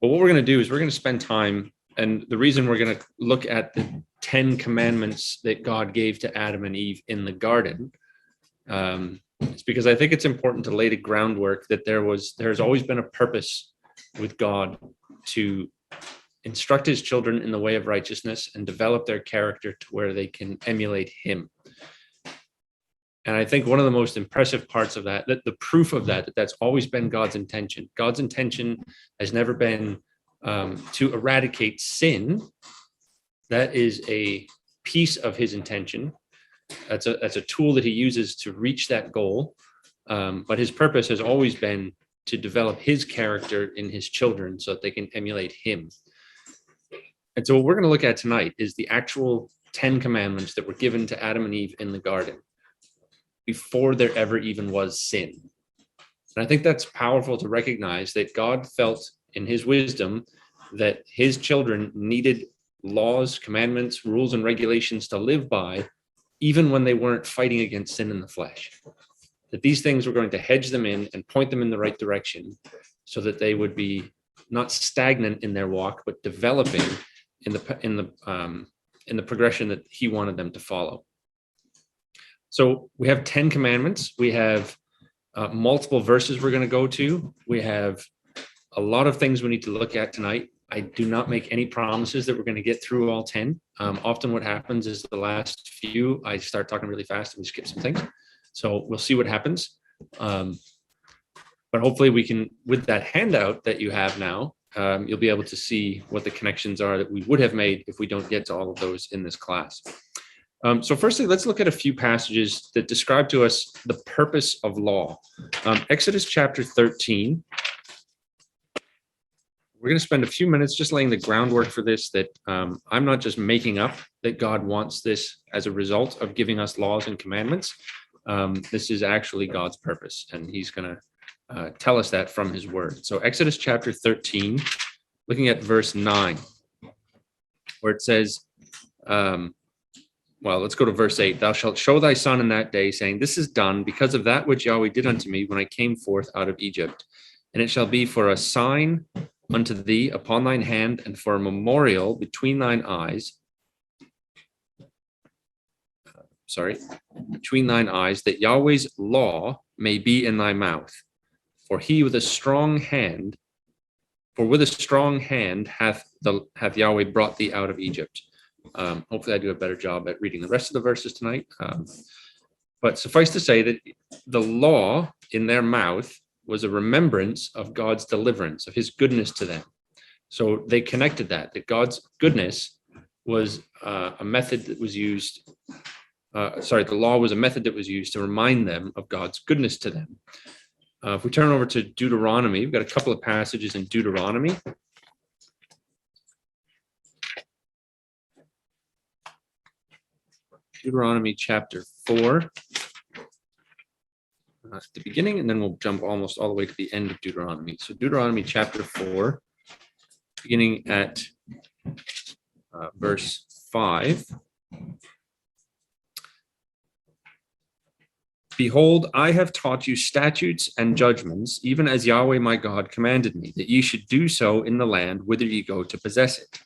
But what we're going to do is we're going to spend time, and the reason we're going to look at the 10 commandments that God gave to Adam and Eve in the garden is because I think it's important to lay the groundwork that there's always been a purpose with God to instruct his children in the way of righteousness and develop their character to where they can emulate him. And I think one of the most impressive parts of that the proof of that's always been God's intention. God's intention has never been to eradicate sin. That is a piece of his intention. That's a tool that he uses to reach that goal. But his purpose has always been to develop his character in his children so that they can emulate him. And so what we're going to look at tonight is the actual 10 commandments that were given to Adam and Eve in the garden before there ever even was sin. And I think that's powerful to recognize that God felt in his wisdom that his children needed laws, commandments, rules, and regulations to live by, even when they weren't fighting against sin in the flesh. That these things were going to hedge them in and point them in the right direction so that they would be not stagnant in their walk, but developing in the progression that he wanted them to follow. So we have 10 commandments. We have multiple verses we're going to go to. We have a lot of things we need to look at tonight. I do not make any promises that we're going to get through all 10. Often what happens is the last few, I start talking really fast and we skip some things. So we'll see what happens. But hopefully we can, with that handout that you have now, you'll be able to see what the connections are that we would have made if we don't get to all of those in this class. So firstly, let's look at a few passages that describe to us the purpose of law. Exodus chapter 13. We're going to spend a few minutes just laying the groundwork for this, that I'm not just making up that God wants this as a result of giving us laws and commandments. This is actually God's purpose, and he's going to tell us that from his word. So Exodus chapter 13, looking at verse 9, where it says, well, let's go to verse 8. Thou shalt show thy son in that day, saying, this is done because of that which Yahweh did unto me when I came forth out of Egypt. And it shall be for a sign unto thee upon thine hand, and for a memorial between thine eyes. Between thine eyes, that Yahweh's law may be in thy mouth. For with a strong hand hath Yahweh brought thee out of Egypt. Hopefully I do a better job at reading the rest of the verses tonight. But suffice to say that the law in their mouth was a remembrance of God's deliverance, of his goodness to them. So they connected that God's goodness was a method that was used. The law was a method that was used to remind them of God's goodness to them. If we turn over to Deuteronomy, we've got a couple of passages in Deuteronomy. Deuteronomy chapter 4 at the beginning, and then we'll jump almost all the way to the end of Deuteronomy. So Deuteronomy chapter 4, beginning at verse 5. Behold, I have taught you statutes and judgments, even as Yahweh my God commanded me, that ye should do so in the land whither ye go to possess it.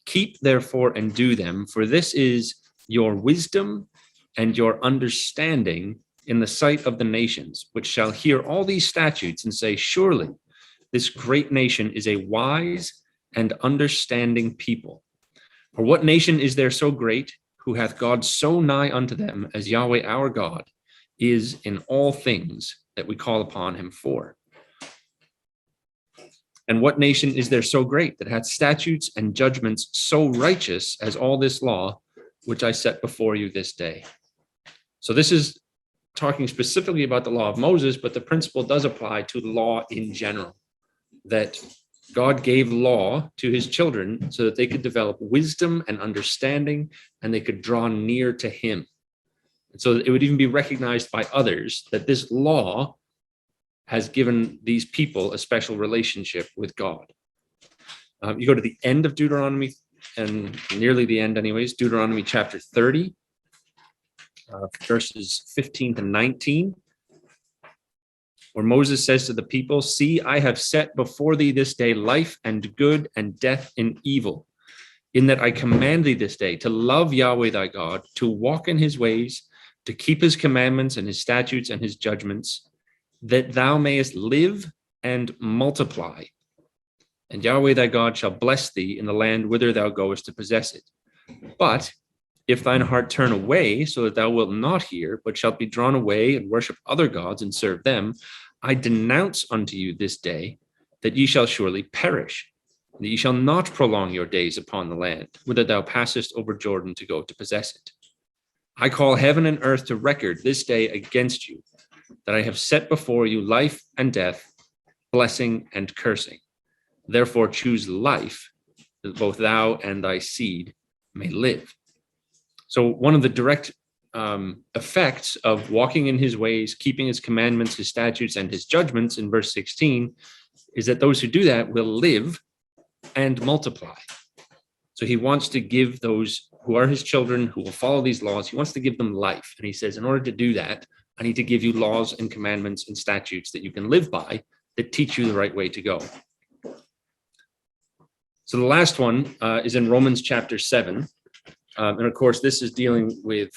Keep therefore and do them, for this is your wisdom and your understanding in the sight of the nations, which shall hear all these statutes and say, surely this great nation is a wise and understanding people. For what nation is there so great, who hath God so nigh unto them as Yahweh our God is in all things that we call upon him for? And what nation is there so great that hath statutes and judgments so righteous as all this law, which I set before you this day? So this is talking specifically about the law of Moses, but the principle does apply to the law in general, that God gave law to his children so that they could develop wisdom and understanding, and they could draw near to him. And so it would even be recognized by others that this law has given these people a special relationship with God. You go to the end of Deuteronomy, and nearly the end anyways, Deuteronomy chapter 30, verses 15 to 19. where Moses says to the people, "See, I have set before thee this day life and good and death and evil, in that I command thee this day to love Yahweh thy God, to walk in his ways, to keep his commandments and his statutes and his judgments, that thou mayest live and multiply. And Yahweh thy God shall bless thee in the land whither thou goest to possess it. But if thine heart turn away, so that thou wilt not hear, but shalt be drawn away and worship other gods and serve them, I denounce unto you this day that ye shall surely perish, and that ye shall not prolong your days upon the land, whither thou passest over Jordan to go to possess it. I call heaven and earth to record this day against you, that I have set before you life and death, blessing and cursing. Therefore choose life, that both thou and thy seed may live." So one of the direct effects of walking in his ways, keeping his commandments, his statutes, and his judgments in verse 16 is that those who do that will live and multiply. So he wants to give those who are his children, who will follow these laws, he wants to give them life. And he says, in order to do that, I need to give you laws and commandments and statutes that you can live by that teach you the right way to go. So the last one is in Romans chapter 7. And of course, this is dealing with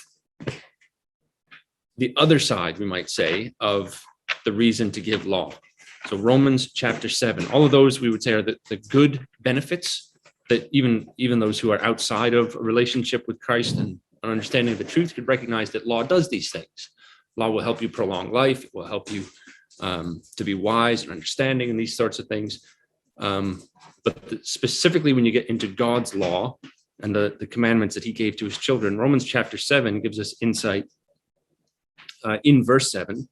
the other side, we might say, of the reason to give law. So Romans chapter 7, all of those we would say are the good benefits that even those who are outside of a relationship with Christ and an understanding of the truth could recognize that law does these things. Law will help you prolong life. It will help you to be wise and understanding and these sorts of things. But specifically when you get into God's law and the commandments that he gave to his children, Romans chapter 7 gives us insight in verse 7,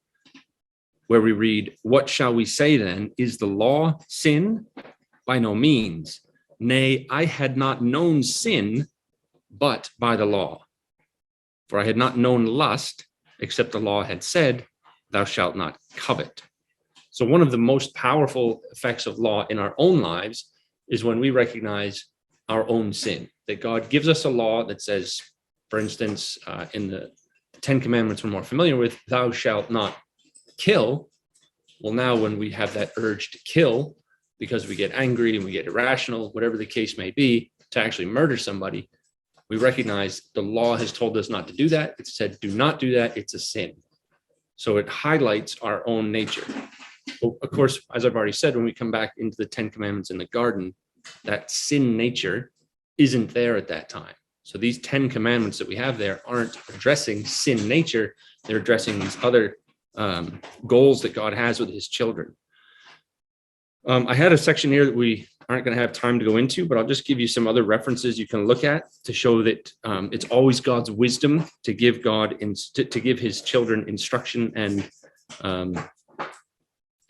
where we read, "What shall we say then? Is the law sin? By no means. Nay, I had not known sin, but by the law. For I had not known lust, except the law had said, thou shalt not covet." So one of the most powerful effects of law in our own lives is when we recognize our own sin, that God gives us a law that says, for instance, in the 10 Commandments we're more familiar with, thou shalt not kill. Well, now when we have that urge to kill, because we get angry and we get irrational, whatever the case may be, to actually murder somebody, we recognize the law has told us not to do that. It said, do not do that. It's a sin. So it highlights our own nature. But of course, as I've already said, when we come back into the 10 Commandments in the garden, that sin nature isn't there at that time. So these 10 commandments that we have there aren't addressing sin nature. They're addressing these other goals that God has with his children. I had a section here that we aren't going to have time to go into, but I'll just give you some other references you can look at to show that it's always God's wisdom to give to give his children instruction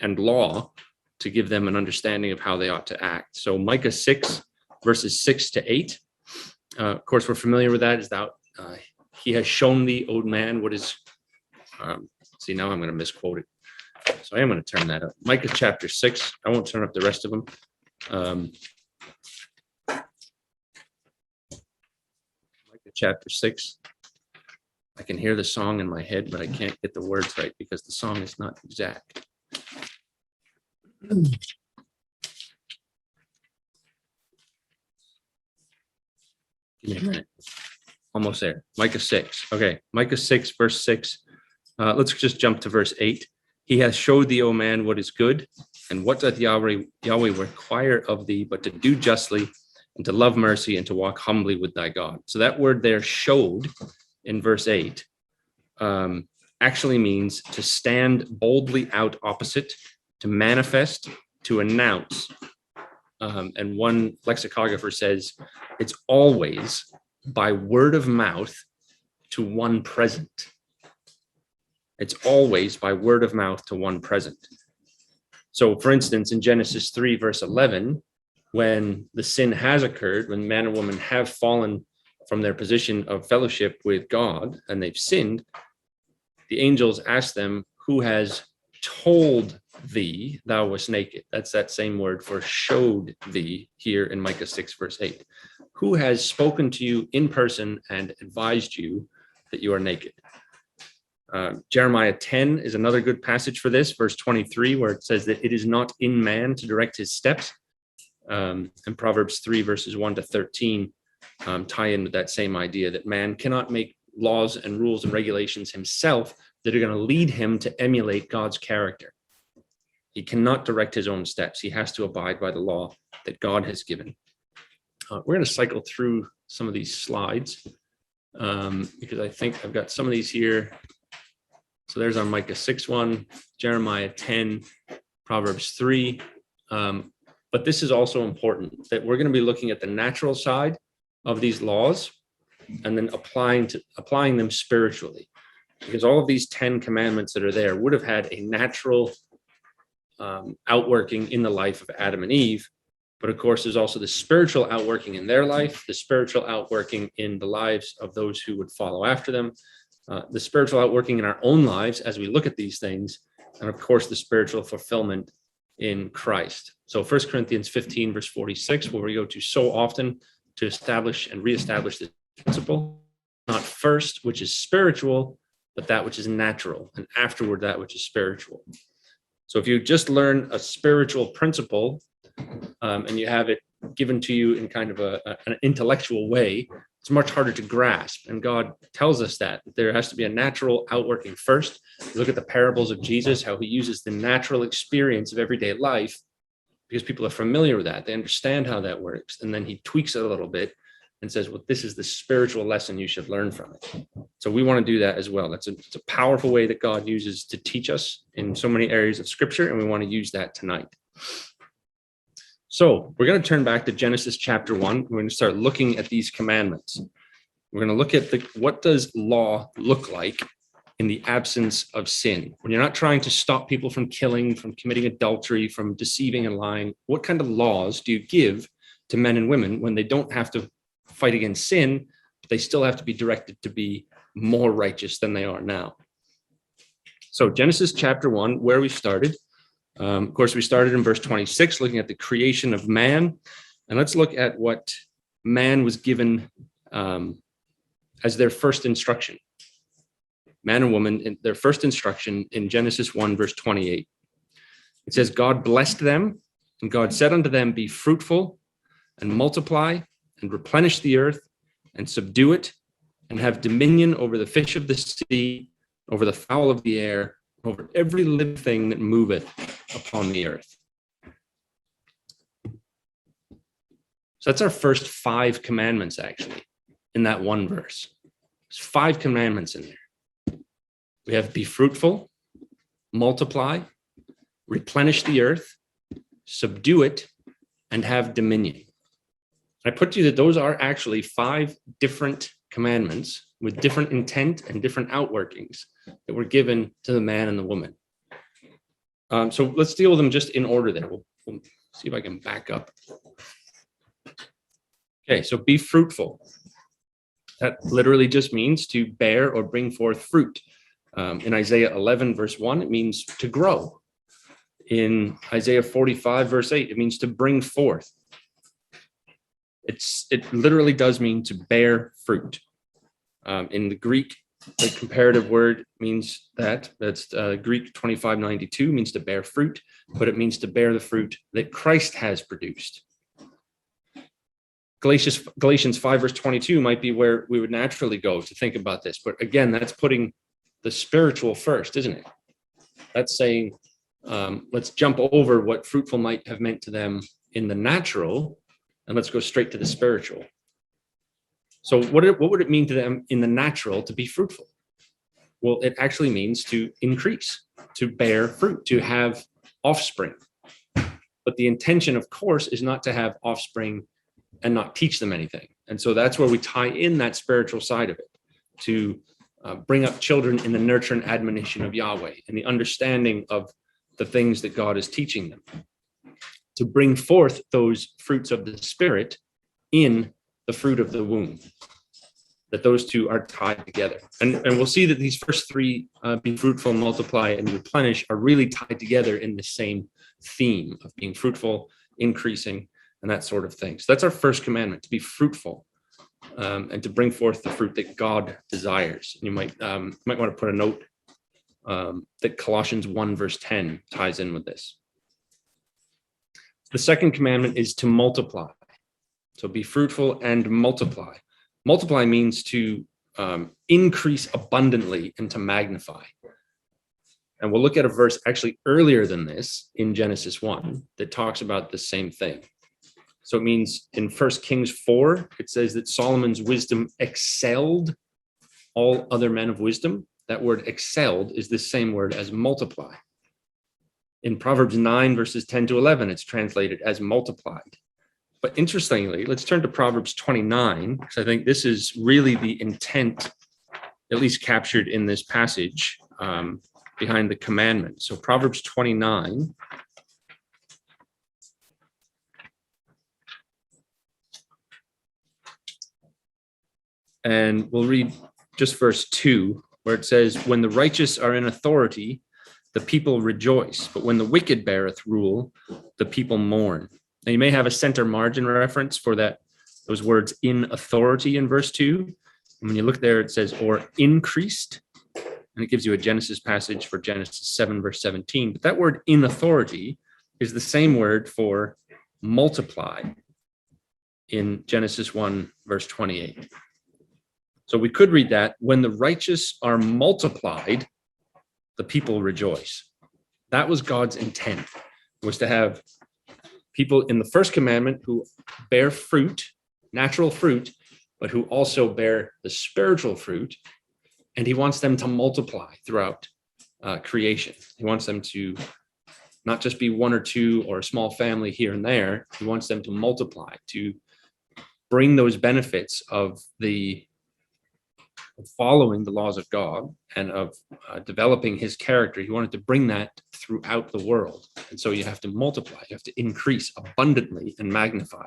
and law, to give them an understanding of how they ought to act. So Micah 6, verses 6 to 8. Of course, we're familiar with that. Is that he has shown thee, O man, what is, see, now I'm going to misquote it. So I am going to turn that up. Micah chapter 6. I won't turn up the rest of them. Micah chapter 6. I can hear the song in my head, but I can't get the words right because the song is not exact. Give me a minute. Almost there. Micah 6. Okay. Micah 6, verse 6. Let's just jump to verse 8. He hath showed thee, O man, what is good, and what doth Yahweh require of thee, but to do justly, and to love mercy, and to walk humbly with thy God. So that word there, showed, in verse 8, actually means to stand boldly out opposite, to manifest, to announce. And one lexicographer says it's always by word of mouth to one present. It's always by word of mouth to one present. So, for instance, in Genesis 3, verse 11, when the sin has occurred, when man and woman have fallen from their position of fellowship with God and they've sinned, the angels ask them, who has told thee thou wast naked? That's that same word for showed thee here in Micah 6, verse 8. Who has spoken to you in person and advised you that you are naked? Jeremiah 10 is another good passage for this, verse 23, where it says that it is not in man to direct his steps. And Proverbs 3, verses 1 to 13 tie in with that same idea that man cannot make laws and rules and regulations himself that are going to lead him to emulate God's character. He cannot direct his own steps. He has to abide by the law that God has given. We're going to cycle through some of these slides because I think I've got some of these here. So there's our Micah 6 one, Jeremiah 10, Proverbs 3. But this is also important that we're going to be looking at the natural side of these laws and then applying them spiritually, because all of these 10 commandments that are there would have had a natural outworking in the life of Adam and Eve. But of course, there's also the spiritual outworking in their life, the spiritual outworking in the lives of those who would follow after them, the spiritual outworking in our own lives as we look at these things, and of course, the spiritual fulfillment in Christ. So 1 Corinthians 15, verse 46, where we go to so often to establish and reestablish this principle, not first, which is spiritual, but that which is natural, and afterward, that which is spiritual. So if you just learn a spiritual principle and you have it given to you in kind of an intellectual way, it's much harder to grasp. And God tells us that there has to be a natural outworking first. You look at the parables of Jesus, how he uses the natural experience of everyday life because people are familiar with that. They understand how that works. And then he tweaks it a little bit and says, well, this is the spiritual lesson you should learn from it. So we want to do that as well. It's a powerful way that God uses to teach us in so many areas of scripture, and we want to use that tonight. So we're going to turn back to Genesis chapter 1. We're going to start looking at these commandments. We're going to look at what does law look like in the absence of sin? When you're not trying to stop people from killing, from committing adultery, from deceiving and lying, what kind of laws do you give to men and women when they don't have to fight against sin, but they still have to be directed to be more righteous than they are now? So Genesis chapter 1, where we started. Of course, we started in verse 26, looking at the creation of man. And let's look at what man was given as their first instruction. Man and woman, in their first instruction in Genesis 1, verse 28. It says, God blessed them, and God said unto them, be fruitful and multiply and replenish the earth and subdue it and have dominion over the fish of the sea, over the fowl of the air, over every living thing that moveth upon the earth. So that's our first 5 commandments, actually, in that one verse. There's 5 commandments in there. We have be fruitful, multiply, replenish the earth, subdue it, and have dominion. I put to you that those are actually 5 different commandments with different intent and different outworkings that were given to the man and the woman. So let's deal with them just in order there. We'll see if I can back up. Okay, so be fruitful. That literally just means to bear or bring forth fruit. In Isaiah 11, verse 1, it means to grow. In Isaiah 45, verse 8, it means to bring forth. It literally does mean to bear fruit. In the Greek, the comparative word means that's Greek 2592 means to bear fruit, but it means to bear the fruit that Christ has produced. Galatians 5, verse 22 might be where we would naturally go to think about this. But again, that's putting the spiritual first, isn't it? That's saying, let's jump over what fruitful might have meant to them in the natural, and let's go straight to the spiritual. So what would it mean to them in the natural to be fruitful? Well, it actually means to increase, to bear fruit, to have offspring. But the intention, of course, is not to have offspring and not teach them anything. And so that's where we tie in that spiritual side of it, to bring up children in the nurture and admonition of Yahweh and the understanding of the things that God is teaching them, to bring forth those fruits of the Spirit in the fruit of the womb, that those two are tied together. And we'll see that these first 3, be fruitful, multiply, and replenish, are really tied together in the same theme of being fruitful, increasing, and that sort of thing. So that's our first commandment, to be fruitful and to bring forth the fruit that God desires. You might want to put a note that Colossians 1 verse 10 ties in with this. The second commandment is to multiply. So be fruitful and multiply. Multiply means to increase abundantly and to magnify. And we'll look at a verse actually earlier than this in Genesis 1 that talks about the same thing. So it means in 1 Kings 4, it says that Solomon's wisdom excelled all other men of wisdom. That word excelled is the same word as multiply. In Proverbs 9, verses 10 to 11, it's translated as multiplied. But interestingly, let's turn to Proverbs 29, because I think this is really the intent, at least captured in this passage, behind the commandment. So Proverbs 29. And we'll read just verse 2, where it says, when the righteous are in authority, the people rejoice, but when the wicked beareth rule, the people mourn. Now you may have a center margin reference for that, those words in authority in verse 2. And when you look there, it says, or increased. And it gives you a Genesis passage for Genesis 7, verse 17. But that word in authority is the same word for multiply in Genesis 1, verse 28. So we could read that, when the righteous are multiplied, the people rejoice. That was God's intent, was to have people in the first commandment who bear fruit, natural fruit, but who also bear the spiritual fruit. And he wants them to multiply throughout creation. He wants them to not just be one or two or a small family here and there. He wants them to multiply, to bring those benefits of following the laws of God and of developing his character. He wanted to bring that throughout the world. And so you have to multiply, you have to increase abundantly and magnify.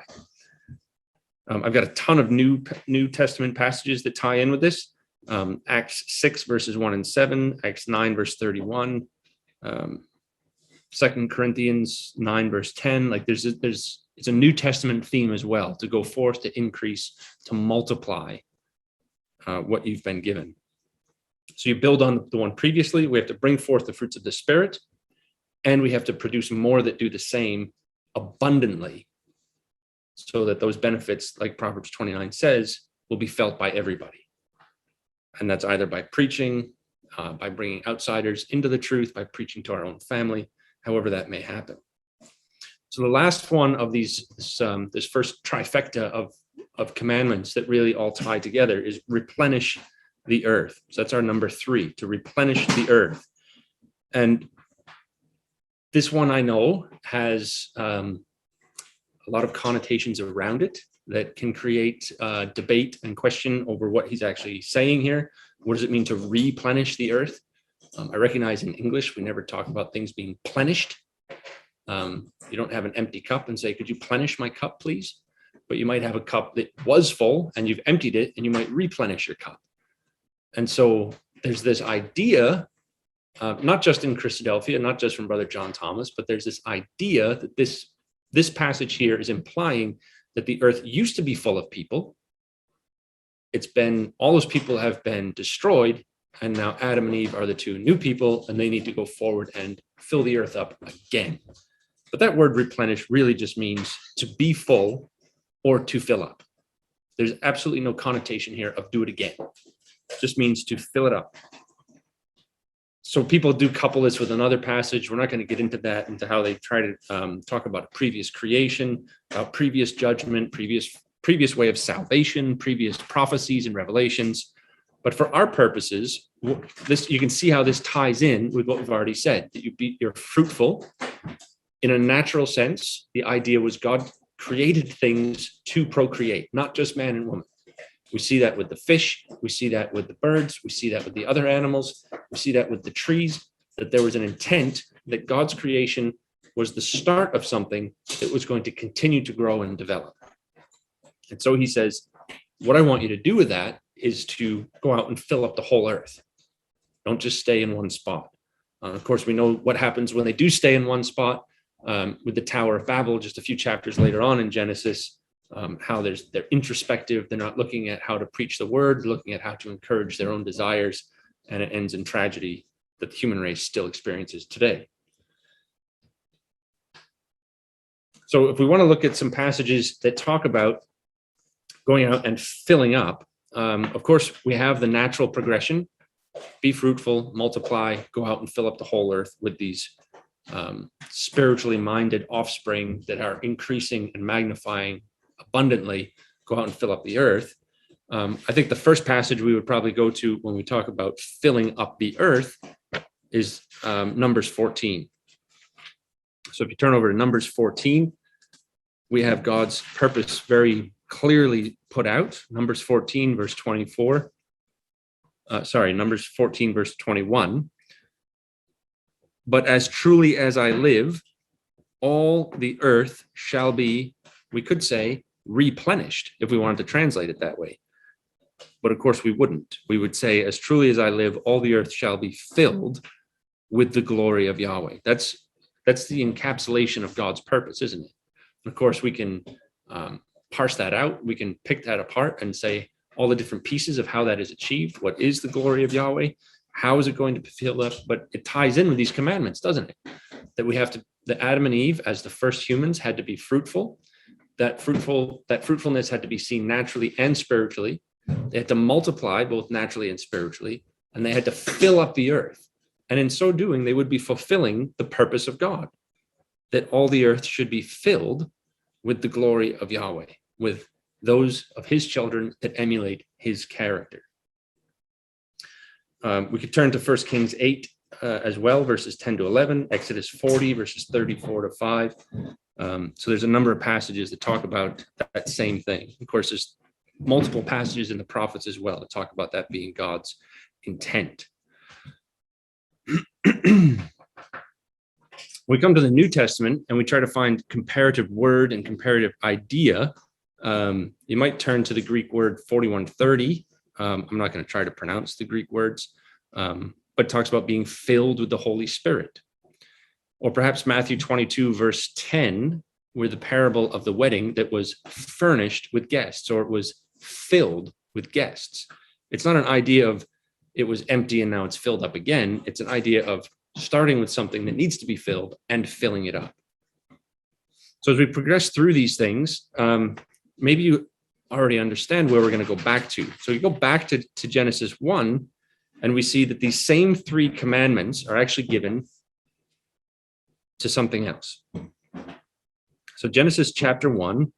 I've got a ton of New Testament passages that tie in with this. Acts 6 verses 1 and 7, Acts 9 verse 31, 2 Corinthians 9 verse 10. Like it's a New Testament theme as well, to go forth, to increase, to multiply what you've been given. So you build on the one previously. We have to bring forth the fruits of the Spirit, and we have to produce more that do the same abundantly, so that those benefits, like Proverbs 29 says, will be felt by everybody. And that's either by preaching, by bringing outsiders into the truth, by preaching to our own family, however that may happen. So the last one of these, this first trifecta of commandments that really all tie together is replenish the earth. So that's our number 3, to replenish the earth. And this one I know has a lot of connotations around it that can create debate and question over what he's actually saying here. What does it mean to replenish the earth? I recognize in English, we never talk about things being plenished. You don't have an empty cup and say, could you plenish my cup, please? But you might have a cup that was full and you've emptied it, and you might replenish your cup. And so there's this idea, not just in Christadelphia, not just from Brother John Thomas, but there's this idea that this passage here is implying that the earth used to be full of people. All those people have been destroyed, and now Adam and Eve are the two new people, and they need to go forward and fill the earth up again. But that word replenish really just means to be full or to fill up. There's absolutely no connotation here of do it again. It just means to fill it up. So people do couple this with another passage. We're not going to get into that, into how they try to talk about previous creation, about previous judgment, previous way of salvation, previous prophecies and revelations. But for our purposes, you can see how this ties in with what we've already said, that you're fruitful. In a natural sense, the idea was God created things to procreate, not just man and woman. We see that with the fish. We see that with the birds. We see that with the other animals. We see that with the trees, that there was an intent that God's creation was the start of something that was going to continue to grow and develop. And so he says, what I want you to do with that is to go out and fill up the whole earth. Don't just stay in one spot. Of course, we know what happens when they do stay in one spot with the Tower of Babel, just a few chapters later on in Genesis. How they're introspective. They're not looking at how to preach the word, looking at how to encourage their own desires, and it ends in tragedy that the human race still experiences today. So if we want to look at some passages that talk about going out and filling up, of course, we have the natural progression: be fruitful, multiply, go out and fill up the whole earth with these spiritually minded offspring that are increasing and magnifying abundantly. Go out and fill up the earth. I think the first passage we would probably go to when we talk about filling up the earth is Numbers 14. So if you turn over to Numbers 14, we have God's purpose very clearly put out. Numbers 14, verse 24. Numbers 14, verse 21. But as truly as I live, all the earth shall be, we could say, replenished, if we wanted to translate it that way. But of course we wouldn't. We would say, as truly as I live, all the earth shall be filled with the glory of Yahweh. That's the encapsulation of God's purpose, isn't it? Of course, we can parse that out. We can pick that apart and say all the different pieces of how that is achieved. What is the glory of Yahweh? How is it going to be filled up? But it ties in with these commandments, doesn't it? That we have to, that Adam and Eve, as the first humans, had to be fruitful. That fruitfulness had to be seen naturally and spiritually. They had to multiply both naturally and spiritually, and they had to fill up the earth. And in so doing, they would be fulfilling the purpose of God, that all the earth should be filled with the glory of Yahweh, with those of his children that emulate his character. We could turn to 1 Kings 8 as well, verses 10 to 11, Exodus 40, verses 34 to 5. So there's a number of passages that talk about that same thing. Of course, there's multiple passages in the prophets as well that talk about that being God's intent. We come to the New Testament and we try to find comparative word and comparative idea. You might turn to the Greek word 4130. I'm not going to try to pronounce the Greek words, but it talks about being filled with the Holy Spirit. Or perhaps Matthew 22, verse 10, where the parable of the wedding that was furnished with guests, or it was filled with guests. It's not an idea of it was empty and now it's filled up again. It's an idea of starting with something that needs to be filled and filling it up. So as we progress through these things, maybe you already understand where we're going to go back to. So you go back to Genesis 1, and we see that these same three commandments are actually given to something else. So Genesis chapter 1,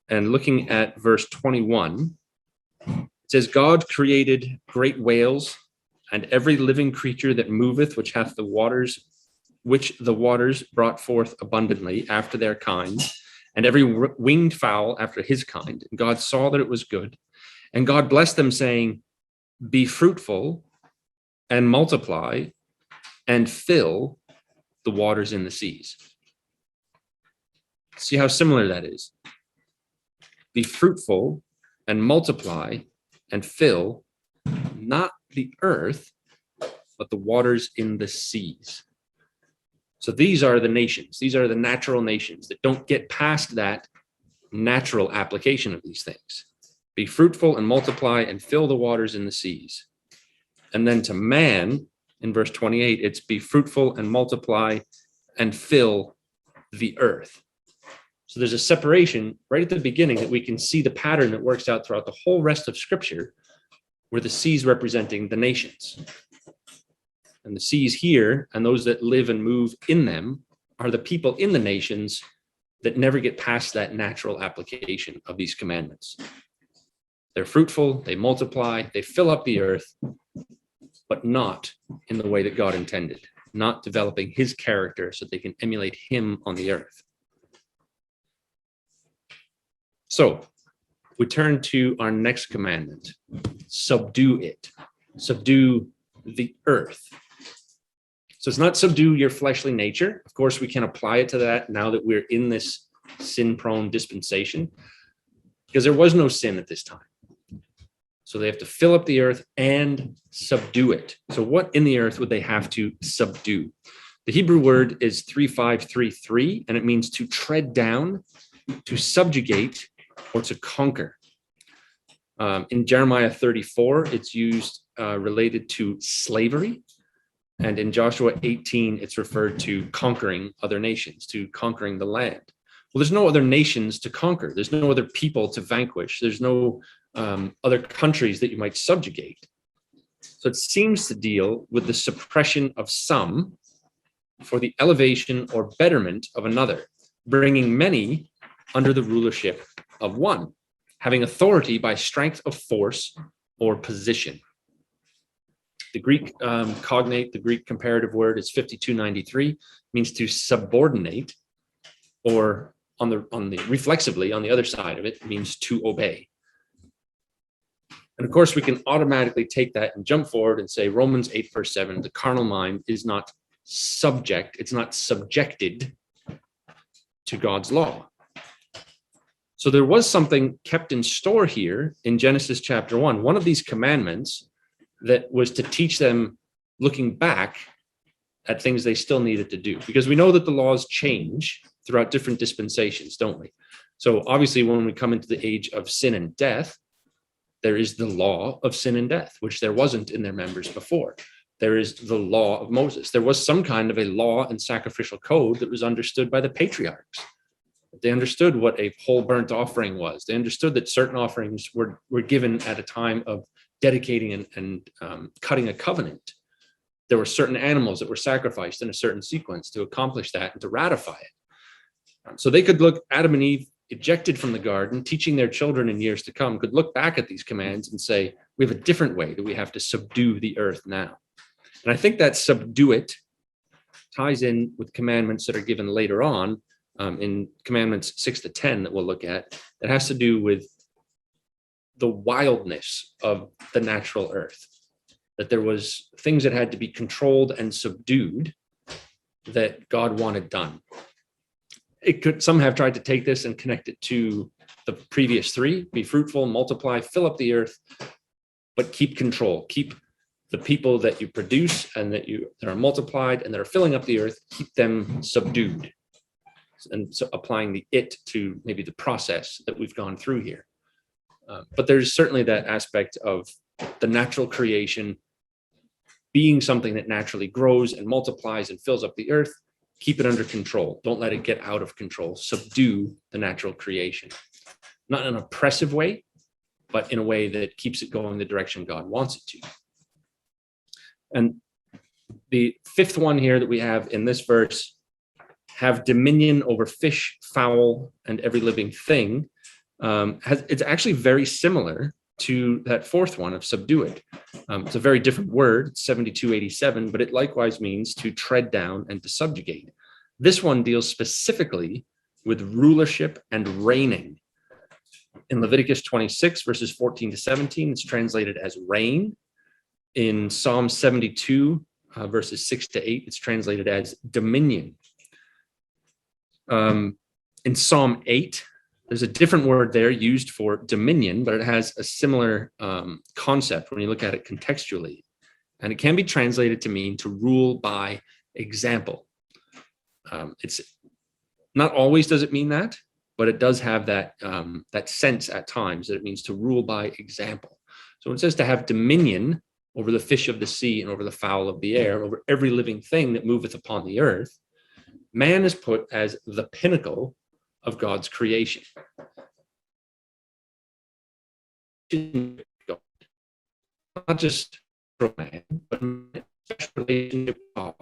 and looking at verse 21, it says, God created great whales and every living creature that moveth, which hath the waters, which the waters brought forth abundantly after their kind, and every winged fowl after his kind. And God saw that it was good. And God blessed them, saying, be fruitful and multiply and fill the waters in the seas. See how similar that is. Be fruitful and multiply and fill not the earth, but the waters in the seas. So these are the nations. These are the natural nations that don't get past that natural application of these things. Be fruitful and multiply and fill the waters in the seas. And then to man, in verse 28, it's be fruitful and multiply and fill the earth. So there's a separation right at the beginning that we can see the pattern that works out throughout the whole rest of Scripture, where the seas representing the nations. And the seas here, and those that live and move in them, are the people in the nations that never get past that natural application of these commandments. They're fruitful, they multiply, they fill up the earth, but not in the way that God intended, not developing his character so they can emulate him on the earth. So we turn to our next commandment: subdue it, subdue the earth. So it's not subdue your fleshly nature. Of course, we can apply it to that now that we're in this sin-prone dispensation, because there was no sin at this time. So they have to fill up the earth and subdue it. So what in the earth would they have to subdue? The Hebrew word is 3533, and it means to tread down, to subjugate, or to conquer. In Jeremiah 34, it's used related to slavery. And in Joshua 18, it's referred to conquering other nations, to conquering the land. Well, there's no other nations to conquer. There's no other people to vanquish. There's no other countries that you might subjugate. So it seems to deal with the suppression of some for the elevation or betterment of another, bringing many under the rulership of one, having authority by strength of force or position. The Greek cognate, the Greek comparative word is 5293, means to subordinate, or on the reflexively on the other side of it means to obey. And of course, we can automatically take that and jump forward and say Romans 8 verse 7, the carnal mind is not subject, it's not subjected to God's law. So there was something kept in store here in Genesis chapter 1, one of these commandments that was to teach them, looking back at things they still needed to do, because we know that the laws change throughout different dispensations, don't we? So obviously when we come into the age of sin and death, there is the law of sin and death, which there wasn't in their members before. There is the law of Moses. There was some kind of a law and sacrificial code that was understood by the patriarchs. They understood what a whole burnt offering was. They understood that certain offerings were given at a time of dedicating and cutting a covenant. There were certain animals that were sacrificed in a certain sequence to accomplish that and to ratify it. So they could look, Adam and Eve, ejected from the garden, teaching their children in years to come, could look back at these commands and say, we have a different way that we have to subdue the earth now. And I think that subdue it ties in with commandments that are given later on in commandments 6 to 10 that we'll look at. That has to do with the wildness of the natural earth, that there was things that had to be controlled and subdued that God wanted done. Some have tried to take this and connect it to the previous three: be fruitful, multiply, fill up the earth, but keep control. Keep the people that you produce and that are multiplied and that are filling up the earth, keep them subdued. And so applying the it to maybe the process that we've gone through here. But there's certainly that aspect of the natural creation being something that naturally grows and multiplies and fills up the earth. Keep it under control. Don't let it get out of control. Subdue the natural creation. Not in an oppressive way, but in a way that keeps it going the direction God wants it to. And the fifth one here that we have in this verse, have dominion over fish, fowl, and every living thing, it's actually very similar to that fourth one of subdue it. It's a very different word, 7287, but it likewise means to tread down and to subjugate. This one deals specifically with rulership and reigning. In Leviticus 26, verses 14 to 17, it's translated as reign. In Psalm 72, verses 6 to 8, it's translated as dominion. In Psalm 8, there's a different word there used for dominion, but it has a similar concept when you look at it contextually. And it can be translated to mean to rule by example. It's not always does it mean that, but it does have that sense at times that it means to rule by example. So when it says to have dominion over the fish of the sea and over the fowl of the air, over every living thing that moveth upon the earth, man is put as the pinnacle of God's creation. Not just for man, but special relationship with God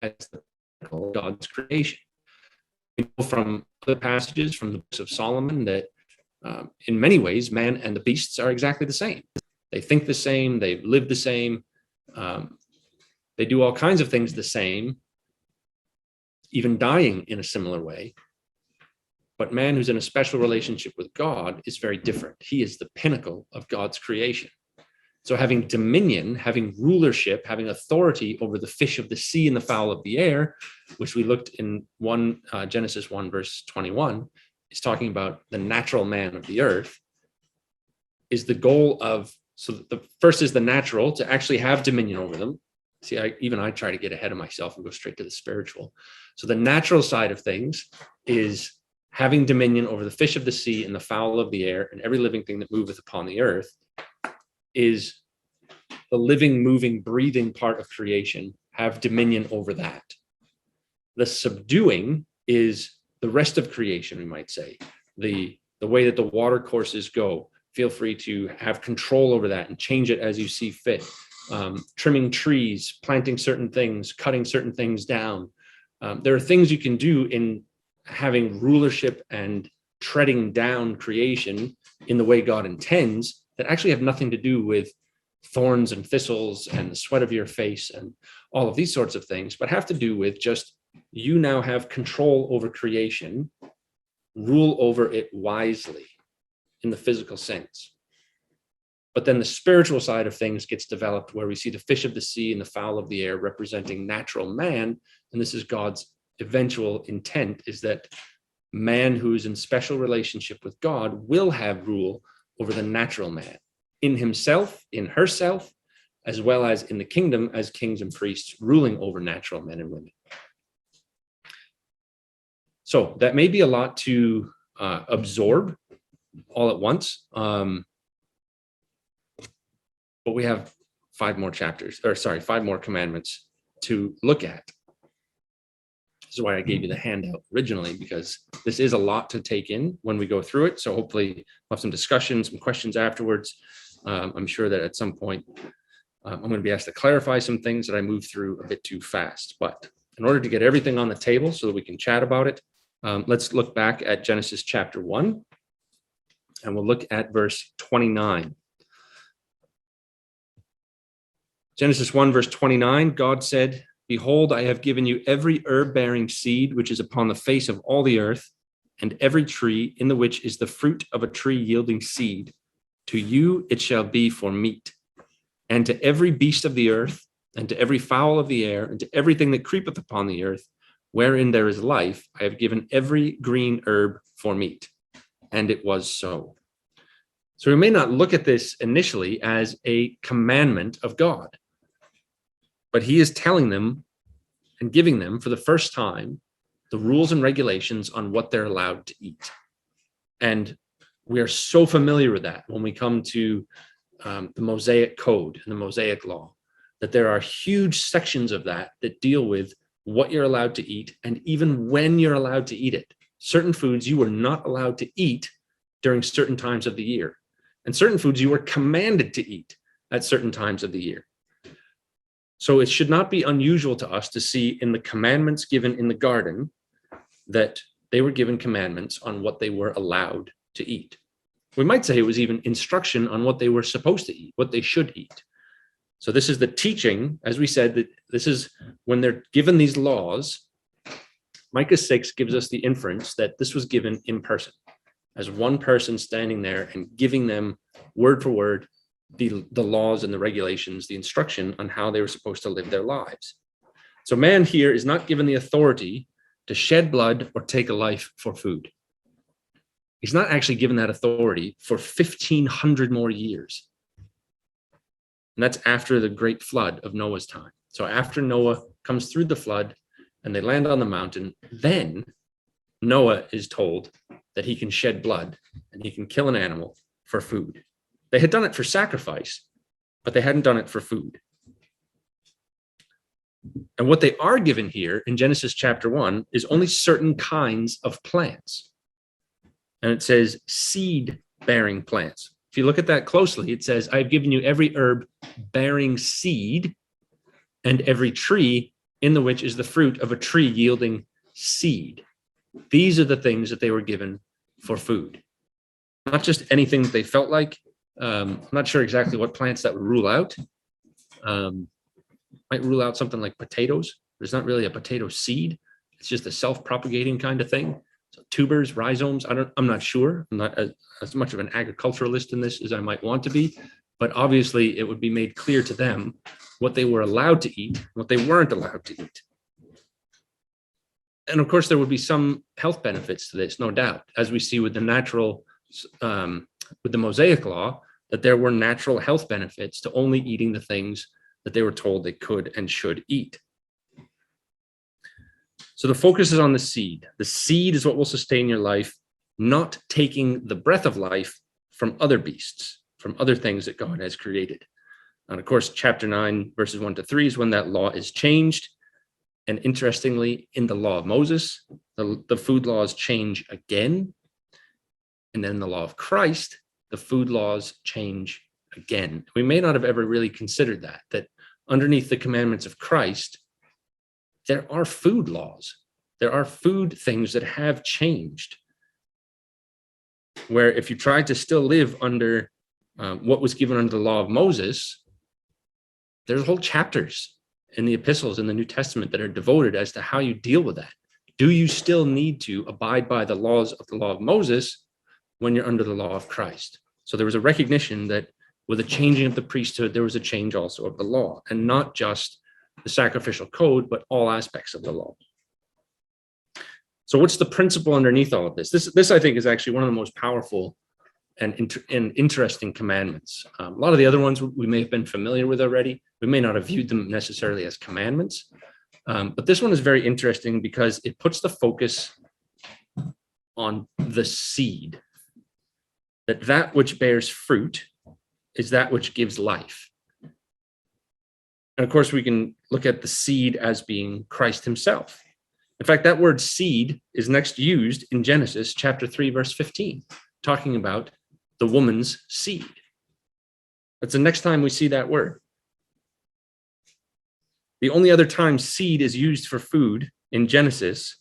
as the pinnacle of God's creation. We know from other passages from the books of Solomon that in many ways, man and the beasts are exactly the same. They think the same, they live the same, they do all kinds of things the same, even dying in a similar way. But man who's in a special relationship with God is very different. He is the pinnacle of God's creation. So having dominion, having rulership, having authority over the fish of the sea and the fowl of the air, which we looked in Genesis 1, verse 21, is talking about the natural man of the earth, is the goal of, so the first is the natural, to actually have dominion over them. See, I try to get ahead of myself and go straight to the spiritual. So the natural side of things is having dominion over the fish of the sea and the fowl of the air and every living thing that moveth upon the earth, is the living, moving, breathing part of creation, have dominion over that. The subduing is the rest of creation, we might say. The way that the water courses go, feel free to have control over that and change it as you see fit. Trimming trees, planting certain things, cutting certain things down. There are things you can do in having rulership and treading down creation in the way God intends that actually have nothing to do with thorns and thistles and the sweat of your face and all of these sorts of things, but have to do with just you now have control over creation, rule over it wisely in the physical sense. But then the spiritual side of things gets developed where we see the fish of the sea and the fowl of the air representing natural man. And this is God's eventual intent, is that man who is in special relationship with God will have rule over the natural man in himself, in herself, as well as in the kingdom as kings and priests ruling over natural men and women. So that may be a lot to absorb all at once. But we have 5 more commandments to look at. This is why I gave you the handout originally, because this is a lot to take in when we go through it. So hopefully we'll have some discussions, some questions afterwards. I'm sure that at some point I'm going to be asked to clarify some things that I moved through a bit too fast. But in order to get everything on the table so that we can chat about it, let's look back at Genesis chapter 1, and we'll look at verse 29. Genesis 1, verse 29, God said, "Behold, I have given you every herb-bearing seed which is upon the face of all the earth, and every tree in the which is the fruit of a tree yielding seed. To you it shall be for meat. And to every beast of the earth, and to every fowl of the air, and to everything that creepeth upon the earth, wherein there is life, I have given every green herb for meat." And it was so. So we may not look at this initially as a commandment of God, but he is telling them and giving them for the first time the rules and regulations on what they're allowed to eat. And we are so familiar with that when we come to the Mosaic Code and the Mosaic Law, that there are huge sections of that that deal with what you're allowed to eat and even when you're allowed to eat it. Certain foods you were not allowed to eat during certain times of the year, and certain foods you were commanded to eat at certain times of the year. So it should not be unusual to us to see in the commandments given in the garden that they were given commandments on what they were allowed to eat. We might say it was even instruction on what they were supposed to eat, what they should eat. So this is the teaching, as we said, that this is when they're given these laws. Micah 6 gives us the inference that this was given in person, as one person standing there and giving them word for word the laws and the regulations, the instruction on how they were supposed to live their lives. So man here is not given the authority to shed blood or take a life for food. He's not actually given that authority for 1,500 more years. And that's after the great flood of Noah's time. So after Noah comes through the flood and they land on the mountain, then Noah is told that he can shed blood and he can kill an animal for food. They had done it for sacrifice, but they hadn't done it for food. And what they are given here in Genesis chapter 1 is only certain kinds of plants. And it says seed-bearing plants. If you look at that closely, it says, "I've given you every herb bearing seed and every tree in the which is the fruit of a tree yielding seed." These are the things that they were given for food. Not just anything that they felt like. I'm not sure exactly what plants that would rule out. Might rule out something like potatoes. There's not really a potato seed. It's just a self-propagating kind of thing. So tubers, rhizomes, I'm not sure. I'm not as much of an agriculturalist in this as I might want to be, but obviously it would be made clear to them what they were allowed to eat, what they weren't allowed to eat. And of course, there would be some health benefits to this, no doubt, as we see with the natural, with the Mosaic Law, that there were natural health benefits to only eating the things that they were told they could and should eat. So the focus is on the seed. The seed is what will sustain your life, not taking the breath of life from other beasts, from other things that God has created. And of course, chapter 9, verses 1 to 3 is when that law is changed. And interestingly, in the law of Moses, the food laws change again. And then in the law of Christ, the food laws change again. We may not have ever really considered that underneath the commandments of Christ, there are food laws. There are food things that have changed. Where if you try to still live under what was given under the law of Moses, there's whole chapters in the epistles in the New Testament that are devoted as to how you deal with that. Do you still need to abide by the laws of the law of Moses when you're under the law of Christ? So there was a recognition that with the changing of the priesthood, there was a change also of the law, and not just the sacrificial code, but all aspects of the law. So what's the principle underneath all of this? This I think is actually one of the most powerful and interesting commandments. A lot of the other ones we may have been familiar with already. We may not have viewed them necessarily as commandments, but this one is very interesting because it puts the focus on the seed, that which bears fruit is that which gives life. And of course, we can look at the seed as being Christ himself. In fact, that word seed is next used in Genesis chapter 3, verse 15, talking about the woman's seed. That's the next time we see that word. The only other time seed is used for food in Genesis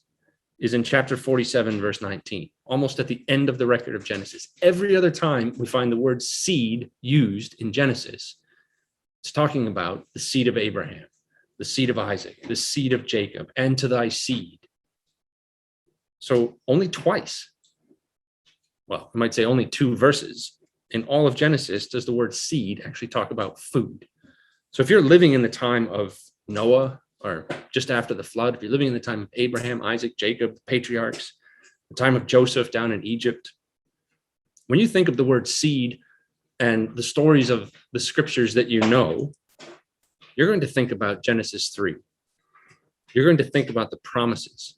is in chapter 47, verse 19, almost at the end of the record of Genesis. Every other time we find the word seed used in Genesis, it's talking about the seed of Abraham, the seed of Isaac, the seed of Jacob, and to thy seed. So only twice, well, I might say only 2 verses in all of Genesis does the word seed actually talk about food. So if you're living in the time of Noah or just after the flood, if you're living in the time of Abraham, Isaac, Jacob, the patriarchs, the time of Joseph down in Egypt, when you think of the word seed and the stories of the scriptures that you know, you're going to think about Genesis 3. You're going to think about the promises.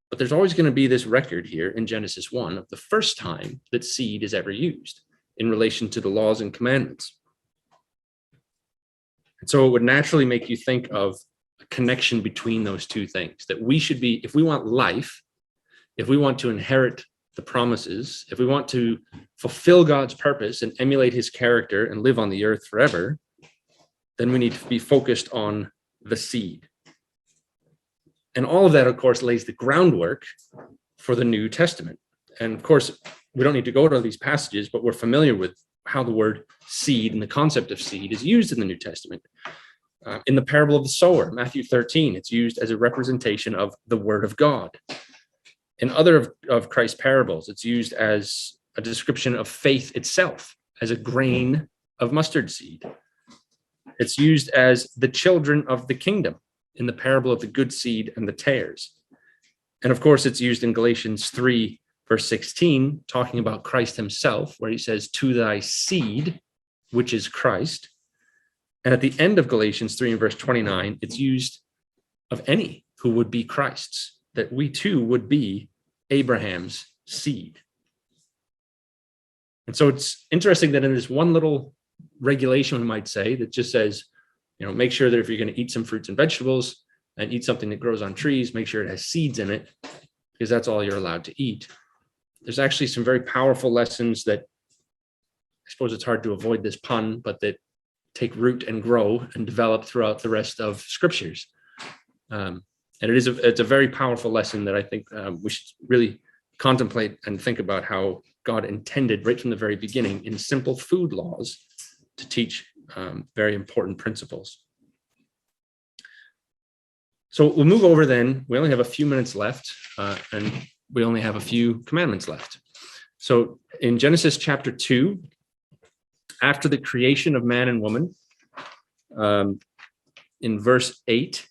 But there's always going to be this record here in Genesis 1 of the first time that seed is ever used in relation to the laws and commandments. And so it would naturally make you think of a connection between those two things, that we should be, if we want life, if we want to inherit the promises, if we want to fulfill God's purpose and emulate his character and live on the earth forever, then we need to be focused on the seed. And all of that, of course, lays the groundwork for the New Testament. And of course, we don't need to go to these passages, but we're familiar with how the word seed and the concept of seed is used in the New Testament. In the parable of the sower, Matthew 13, it's used as a representation of the word of God. In other of Christ's parables, it's used as a description of faith itself, as a grain of mustard seed. It's used as the children of the kingdom in the parable of the good seed and the tares. And of course, it's used in Galatians 3, verse 16, talking about Christ himself, where he says, to thy seed, which is Christ. And at the end of Galatians 3 and verse 29, it's used of any who would be Christ's, that we too would be Abraham's seed. And so it's interesting that in this one little regulation, we might say, that just says, make sure that if you're going to eat some fruits and vegetables and eat something that grows on trees, make sure it has seeds in it, because that's all you're allowed to eat. There's actually some very powerful lessons that, I suppose it's hard to avoid this pun, but that take root and grow and develop throughout the rest of scriptures. And it's a very powerful lesson that I think we should really contemplate and think about how God intended right from the very beginning in simple food laws to teach very important principles. So we'll move over then. We only have a few minutes left, and we only have a few commandments left. So in Genesis chapter 2, after the creation of man and woman, in verse 8,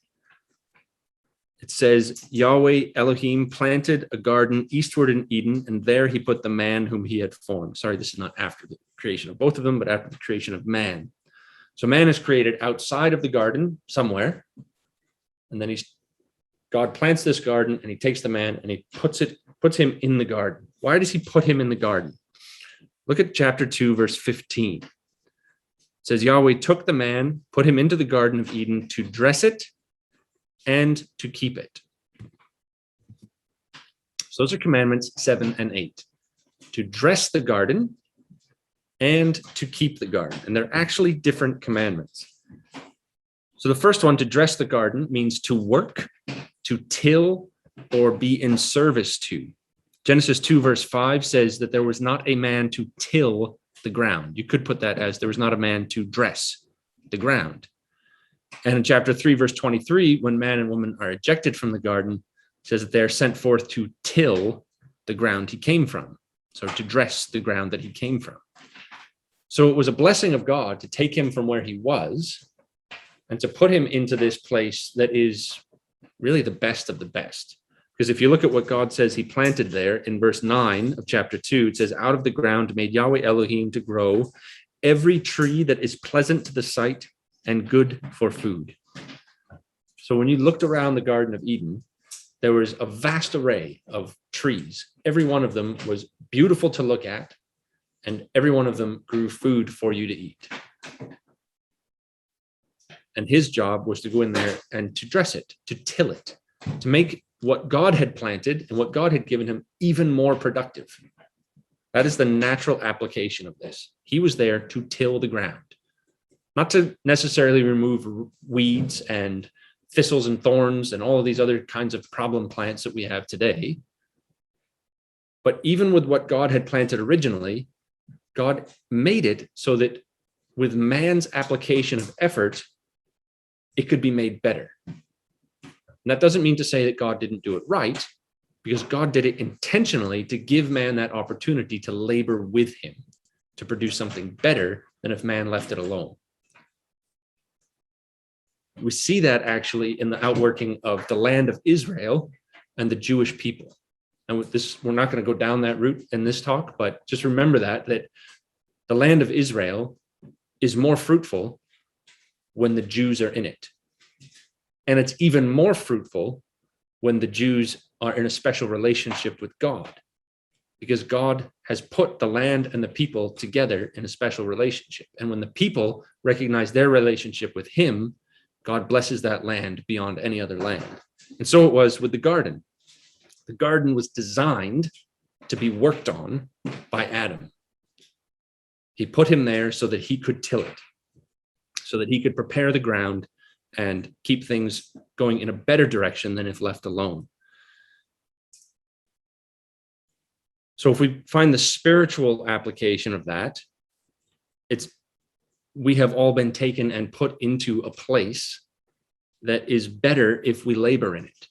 it says, Yahweh Elohim planted a garden eastward in Eden, and there he put the man whom he had formed. Sorry, this is not after the creation of both of them, but after the creation of man. So man is created outside of the garden somewhere, and then God plants this garden, and he takes the man and he puts him in the garden. Why does he put him in the garden? Look at chapter 2, verse 15. It says Yahweh took the man, put him into the Garden of Eden to dress it and to keep it. So those are commandments 7 and 8. To dress the garden and to keep the garden. And they're actually different commandments. So the first one, to dress the garden, means to work, to till, or be in service to. Genesis 2 verse 5 says that there was not a man to till the ground. You could put that as there was not a man to dress the ground. And in chapter 3 verse 23, when man and woman are ejected from the garden, it says that they are sent forth to till the ground he came from. So to dress the ground that he came from. So it was a blessing of God to take him from where he was and to put him into this place that is really the best of the best. Because if you look at what God says he planted there in verse 9 of chapter 2, it says, out of the ground made Yahweh Elohim to grow every tree that is pleasant to the sight and good for food. So when you looked around the Garden of Eden, there was a vast array of trees. Every one of them was beautiful to look at, and every one of them grew food for you to eat. And his job was to go in there and to dress it, to till it, to make what God had planted and what God had given him even more productive. That is the natural application of this. He was there to till the ground, not to necessarily remove weeds and thistles and thorns and all of these other kinds of problem plants that we have today. But even with what God had planted originally, God made it so that with man's application of effort, it could be made better. And that doesn't mean to say that God didn't do it right, because God did it intentionally to give man that opportunity to labor with him, to produce something better than if man left it alone. We see that actually in the outworking of the land of Israel and the Jewish people. And with this, we're not going to go down that route in this talk, but just remember that the land of Israel is more fruitful when the Jews are in it. And it's even more fruitful when the Jews are in a special relationship with God, because God has put the land and the people together in a special relationship. And when the people recognize their relationship with him, God blesses that land beyond any other land. And so it was with the garden. The garden was designed to be worked on by Adam. He put him there so that he could till it, so that he could prepare the ground and keep things going in a better direction than if left alone. So if we find the spiritual application of that, we have all been taken and put into a place that is better if we labor in it.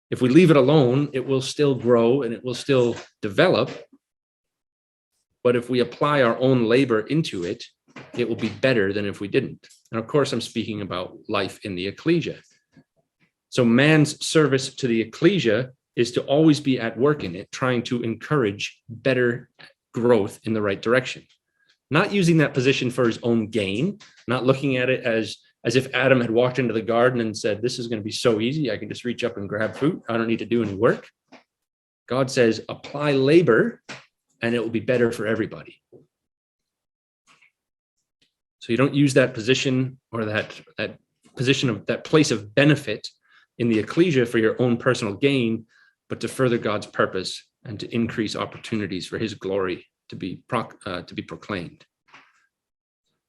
If we leave it alone, it will still grow and it will still develop. But if we apply our own labor into it, it will be better than if we didn't. And of course, I'm speaking about life in the ecclesia. So man's service to the ecclesia is to always be at work in it, trying to encourage better growth in the right direction. Not using that position for his own gain, not looking at it as if Adam had walked into the garden and said, this is going to be so easy, I can just reach up and grab fruit. I don't need to do any work. God says, apply labor and it will be better for everybody. So you don't use that position or that position of that place of benefit in the ecclesia for your own personal gain, but to further God's purpose and to increase opportunities for his glory to be proclaimed.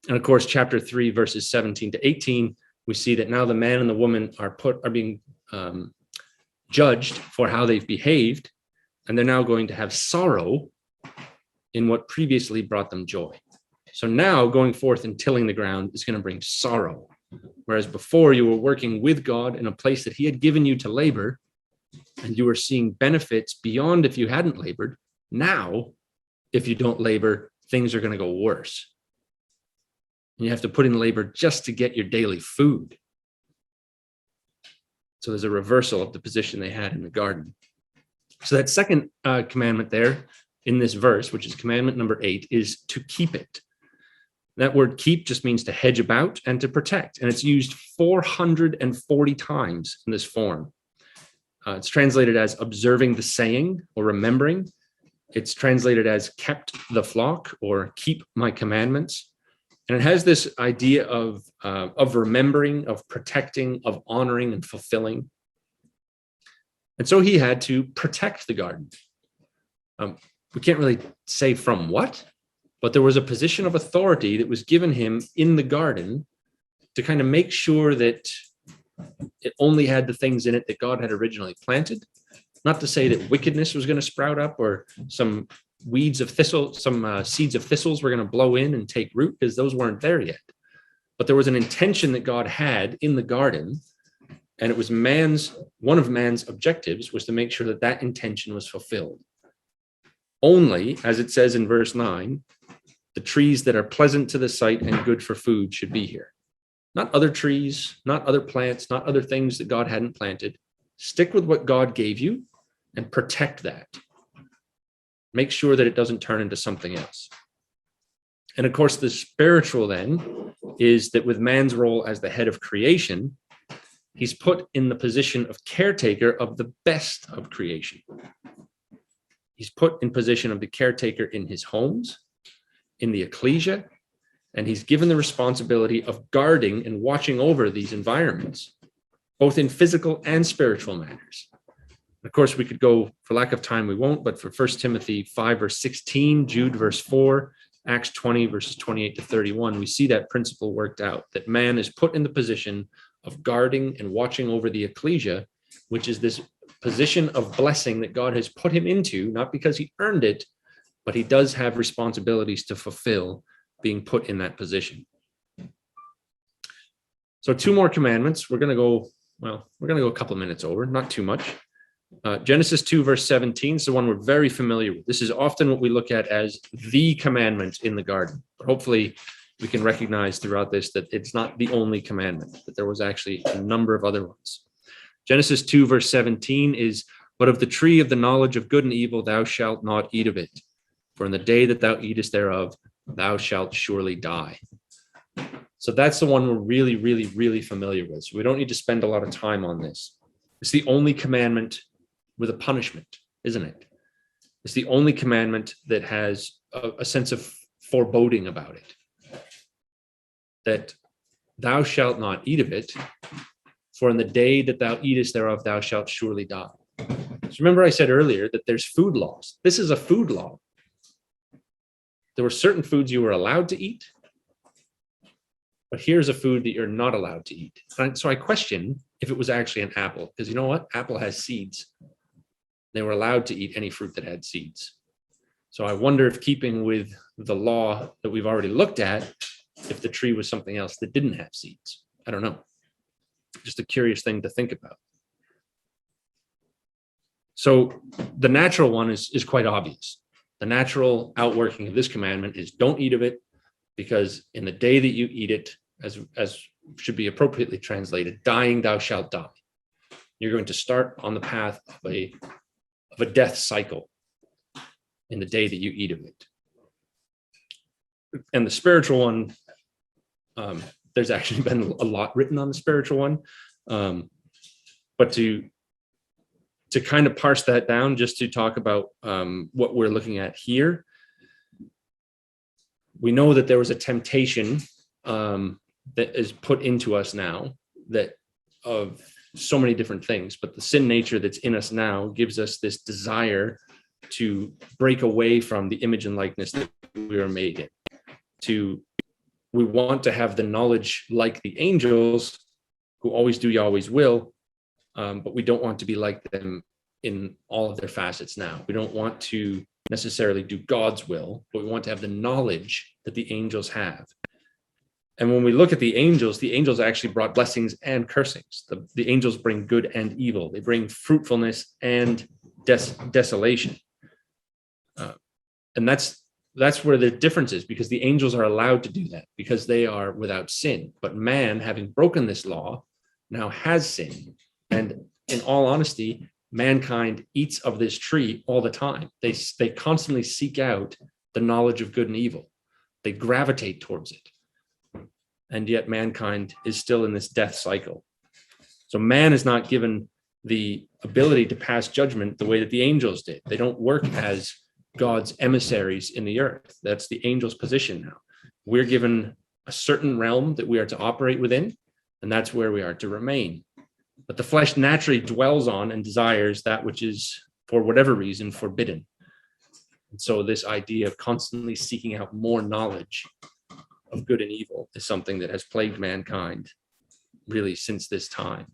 And of course, chapter 3, verses 17 to 18, we see that now the man and the woman are being judged for how they've behaved, and they're now going to have sorrow in what previously brought them joy. So now going forth and tilling the ground is going to bring sorrow. Whereas before you were working with God in a place that he had given you to labor, and you were seeing benefits beyond if you hadn't labored. Now, if you don't labor, things are going to go worse. And you have to put in labor just to get your daily food. So there's a reversal of the position they had in the garden. So that second commandment there in this verse, which is commandment number 8, is to keep it. That word keep just means to hedge about and to protect. And it's used 440 times in this form. It's translated as observing the saying or remembering. It's translated as kept the flock or keep my commandments. And it has this idea of remembering, of protecting, of honoring and fulfilling. And so he had to protect the garden. We can't really say from what, but there was a position of authority that was given him in the garden to kind of make sure that it only had the things in it that God had originally planted. Not to say that wickedness was going to sprout up or some seeds of thistles were going to blow in and take root, because those weren't there yet. But there was an intention that God had in the garden, and it was one of man's objectives was to make sure that that intention was fulfilled. Only, as it says in verse 9, the trees that are pleasant to the sight and good for food should be here. Not other trees, not other plants, not other things that God hadn't planted. Stick with what God gave you and protect that. Make sure that it doesn't turn into something else. And of course, the spiritual then is that with man's role as the head of creation, he's put in the position of caretaker of the best of creation. He's put in position of the caretaker in his homes, in the ecclesia, and he's given the responsibility of guarding and watching over these environments, both in physical and spiritual matters. Of course, we could go, for lack of time, we won't, but for 1 Timothy 5, verse 16, Jude, verse 4, Acts 20, verses 28 to 31, we see that principle worked out, that man is put in the position of guarding and watching over the ecclesia, which is this position of blessing that God has put him into, not because he earned it, but he does have responsibilities to fulfill being put in that position. So 2 more commandments. We're going to go a couple of minutes over, not too much. Genesis 2, verse 17 is the one we're very familiar with. This is often what we look at as the commandment in the garden. But hopefully we can recognize throughout this that it's not the only commandment, that there was actually a number of other ones. Genesis 2, verse 17 is, "But of the tree of the knowledge of good and evil thou shalt not eat of it. For in the day that thou eatest thereof, thou shalt surely die." So that's the one we're really, really, really familiar with. So we don't need to spend a lot of time on this. It's the only commandment with a punishment, isn't it? It's the only commandment that has a sense of foreboding about it. That thou shalt not eat of it, for in the day that thou eatest thereof, thou shalt surely die. So remember I said earlier that there's food laws. This is a food law. There were certain foods you were allowed to eat, but here's a food that you're not allowed to eat. So I question if it was actually an apple, because you know what? Apple has seeds. They were allowed to eat any fruit that had seeds. So I wonder if, keeping with the law that we've already looked at, if the tree was something else that didn't have seeds. I don't know. Just a curious thing to think about. So the natural one is quite obvious. The natural outworking of this commandment is don't eat of it, because in the day that you eat it, as should be appropriately translated, dying thou shalt die. You're going to start on the path of a death cycle in the day that you eat of it. And the spiritual one, there's actually been a lot written on the spiritual one, but to kind of parse that down, just to talk about what we're looking at here, we know that there was a temptation that is put into us now, that of so many different things, but the sin nature that's in us now gives us this desire to break away from the image and likeness that we were made in. We want to have the knowledge like the angels, who always do, you always will, but we don't want to be like them in all of their facets now. We don't want to necessarily do God's will, but we want to have the knowledge that the angels have. And when we look at the angels actually brought blessings and cursings. The angels bring good and evil. They bring fruitfulness and desolation. And that's where the difference is, because the angels are allowed to do that because they are without sin. But man, having broken this law, now has sin. And in all honesty, mankind eats of this tree all the time. They constantly seek out the knowledge of good and evil. They gravitate towards it. And yet mankind is still in this death cycle. So man is not given the ability to pass judgment the way that the angels did. They don't work as God's emissaries in the earth. That's the angels' position now. We're given a certain realm that we are to operate within, and that's where we are to remain. But the flesh naturally dwells on and desires that which is, for whatever reason, forbidden. And so this idea of constantly seeking out more knowledge of good and evil is something that has plagued mankind really since this time.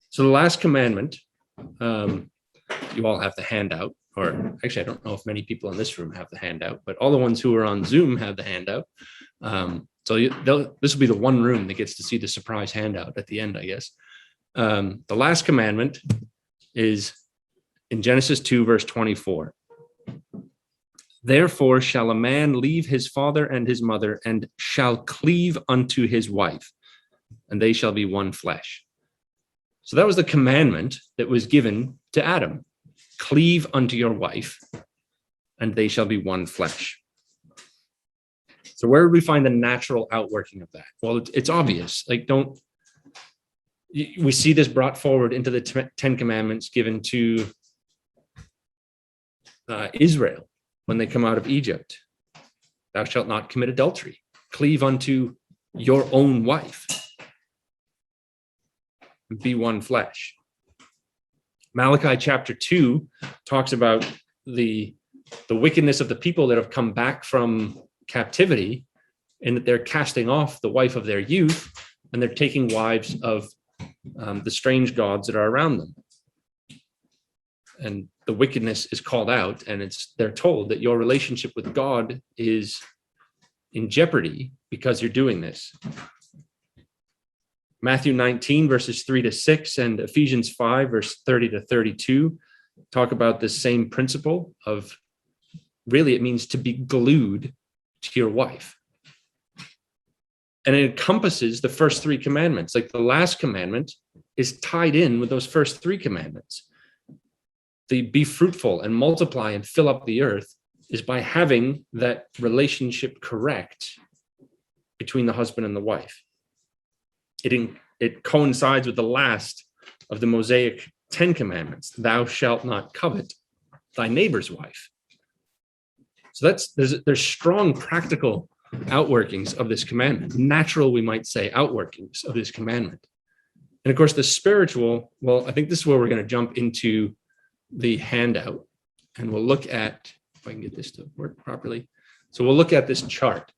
So the last commandment, you all have the handout, or actually, I don't know if many people in this room have the handout, but all the ones who are on Zoom have the handout. So this will be the one room that gets to see the surprise handout at the end, I guess. The last commandment is in Genesis 2, verse 24. Therefore shall a man leave his father and his mother, and shall cleave unto his wife, and they shall be one flesh. So that was the commandment that was given to Adam. Cleave unto your wife, and they shall be one flesh. So where do we find the natural outworking of that? Well, it's obvious. We see this brought forward into the Ten Commandments given to Israel when they come out of Egypt. Thou shalt not commit adultery. Cleave unto your own wife. Be one flesh. Malachi chapter 2 talks about the wickedness of the people that have come back from captivity, and that they're casting off the wife of their youth, and they're taking wives of the strange gods that are around them. And the wickedness is called out, and they're told that your relationship with God is in jeopardy because you're doing this. Matthew 19, verses 3-6, and Ephesians 5, verse 30-32 talk about this same principle of, really, it means to be glued to your wife. And it encompasses the first three commandments. Like the last commandment is tied in with those first three commandments. The be fruitful and multiply and fill up the earth is by having that relationship correct between the husband and the wife. It coincides with the last of the Mosaic 10 commandments. Thou shalt not covet thy neighbor's wife. So there's strong practical outworkings of this commandment, natural, we might say, outworkings of this commandment. And of course, the spiritual, well, I think this is where we're going to jump into the handout, and we'll look at, if I can get this to work properly. So we'll look at this chart.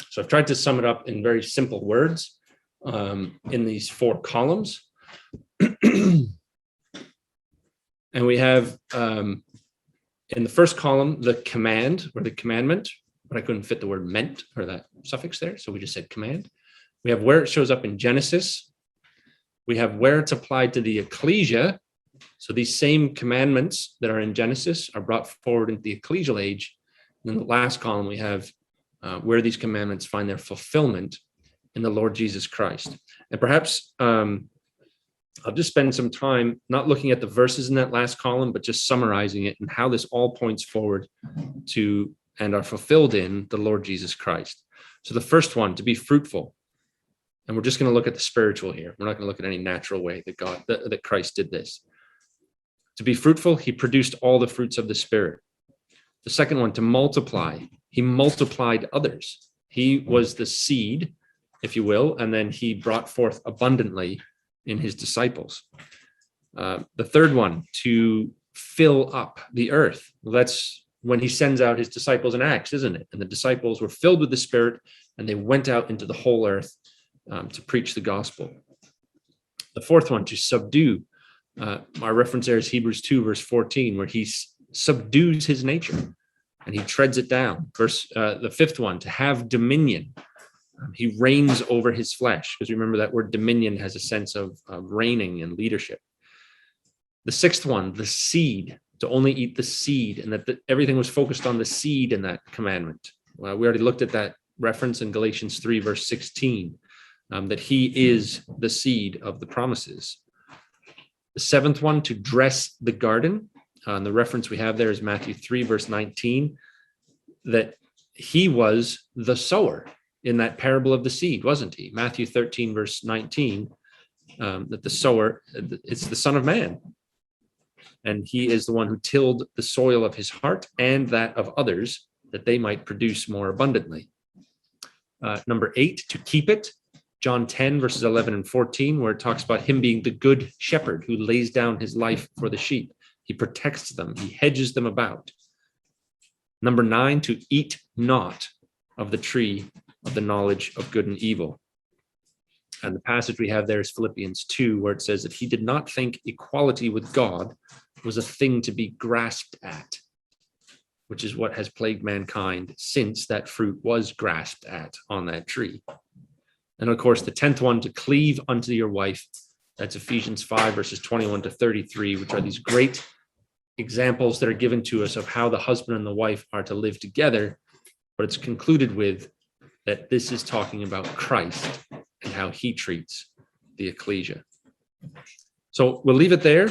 So I've tried to sum it up in very simple words in these 4 columns. And we have in the first column, the command or the commandment, but I couldn't fit the word meant or that suffix there. So we just said command. We have where it shows up in Genesis. We have where it's applied to the ecclesia. So these same commandments that are in Genesis are brought forward into the ecclesial age. And in the last column, we have where these commandments find their fulfillment in the Lord Jesus Christ. And perhaps I'll just spend some time not looking at the verses in that last column, but just summarizing it and how this all points forward to and are fulfilled in the Lord Jesus Christ. So the first one, to be fruitful. And we're just going to look at the spiritual here. We're not going to look at any natural way that Christ did this. To be fruitful, he produced all the fruits of the Spirit. The second one, to multiply. He multiplied others. He was the seed, if you will, and then he brought forth abundantly in his disciples. The third one, to fill up the earth. Well, that's when he sends out his disciples in Acts, isn't it? And the disciples were filled with the Spirit, and they went out into the whole earth to preach the gospel. The fourth one, to subdue. Our reference there is Hebrews 2, verse 14, where he subdues his nature and he treads it down. The fifth one, to have dominion. He reigns over his flesh, because remember that word dominion has a sense of reigning and leadership. The sixth one, the seed, to only eat the seed, and that everything was focused on the seed in that commandment. We already looked at that reference in Galatians 3, verse 16, that he is the seed of the promises. The seventh one, to dress the garden. And the reference we have there is Matthew 3, verse 19, that he was the sower in that parable of the seed, wasn't he? Matthew 13, verse 19, that the sower, it's the Son of Man. And he is the one who tilled the soil of his heart and that of others that they might produce more abundantly. Number 8, to keep it. John 10, verses 11 and 14, where it talks about him being the good shepherd who lays down his life for the sheep. He protects them. He hedges them about. Number 9, to eat not of the tree of the knowledge of good and evil. And the passage we have there is Philippians 2, where it says that he did not think equality with God was a thing to be grasped at, which is what has plagued mankind since that fruit was grasped at on that tree. And of course, the 10th one, to cleave unto your wife. That's Ephesians 5, verses 21 to 33, which are these great examples that are given to us of how the husband and the wife are to live together. But it's concluded with that this is talking about Christ and how he treats the ecclesia. So we'll leave it there.